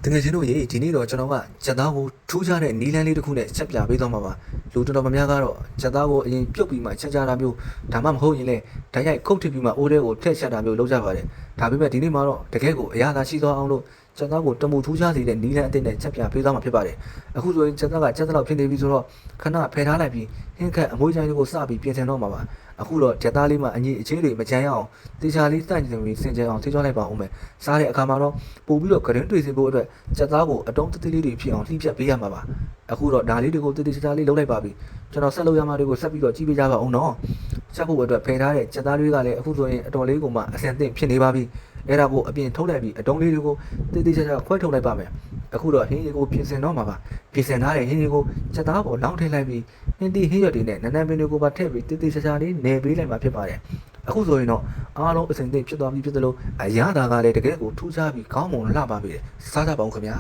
တကယ်ချင်းတို့ရေဒီနေ့တော့ကျွန်တော်ကကြက်သားကိုထူးခြားတဲ့နီလန်းလေးတစ်ခုနဲ့ချက်ပြပေးသွားမှာပါလူတော်တော်များများကတော့ကြက်သားကိုအရင်ပြုတ်ပြီးမှချက်ကြတာမျိုးဒါမှမဟုတ်ရင်လည်းဓာတ်ရိုက်ခုတ်ထစ်ပြီးမှအိုးထဲကိုထည့်ချက်တာမျိုးလုပ်ကြပါတယ်ဒါပေမဲ့ဒီနေ့မှာတော့တကယ်ကိုအရာသာရှိသွားအောင်လို့ကြက်သားကိုတမူထူးခြားစေတဲ့နီလန်းအသစ်နဲ့ချက်ပြပေးသွားမှာဖြစ်ပါတယ်အခုဆိုရင်ကြက်သားကချက်သားလောက်ဖြစ်နေပြီဆိုတော့ခဏဖယ်ထားလိုက်ပြီးဟင်းခက်အမွှေးချိုင်းလေးကိုစပြီးပြင်ဆင်တော့မှာပါအခုတော့ကြက်သားလေးမှာအညီအခြေတွေမကြမ်းရအောင်တေချာလေးစိုက်နေပြီးစင်ကြအောင်ထိသွားလိုက်ပါဦးမယ်စားတဲ့အခါမှာတော့ပို့ပြီးတော့ဂရင်တွေ့စေဖို့အတွက်ကြက်သားကိုအတုံးတတိလေးတွေဖြစ်အောင်လှိပြတ်ပေးရမှာပါအခုတော့ဒါလေးတွေကိုတေချာလေးလုပ်လိုက်ပါပြီကျွန်တော်ဆက်လုပ်ရမှာတွေကိုဆက်ပြီးတော့ကြည့်ပေးကြပါဦးနော်ချက်ဖို့အတွက်ဖယ်ထားတဲ့ကြက်သားတွေကလည်းအခုဆိုရင်အတော်လေးကိုမှအဆင်သင့်ဖြစ်နေပါပြီအဲ့ဒါကိုအပြင်ထုတ်လိုက်ပြီးအတုံးလေးတွေကိုတေချာခွဲထုတ်လိုက်ပါမယ်အခုတော့ဟင်းတွေကိုပြင်ဆင်တော့မှာပါပြင်ဆင်ထားတဲ့ဟင်းတွေကိုကြက်သားပေါ်လောင်းထည့်လိုက်ပြီးဟင်းတီဟင်းရွက်တွေနဲ့နန်းနန်းပင်တွေကိုပါထည့်ပြီးတေချာလေးနယ်ပေးလိုက်မှာဖြစ်ပါတယ်အခုဆိုရင်တော့အားလုံးအစဉ်သင့်ဖြစ်သွားပြီဖြစ်သလိုအရာသာကလည်းတကယ်ကိုထူးခြားပြီးကောင်းမွန်လှပါပြီစားကြပါဦးခင်ဗျာ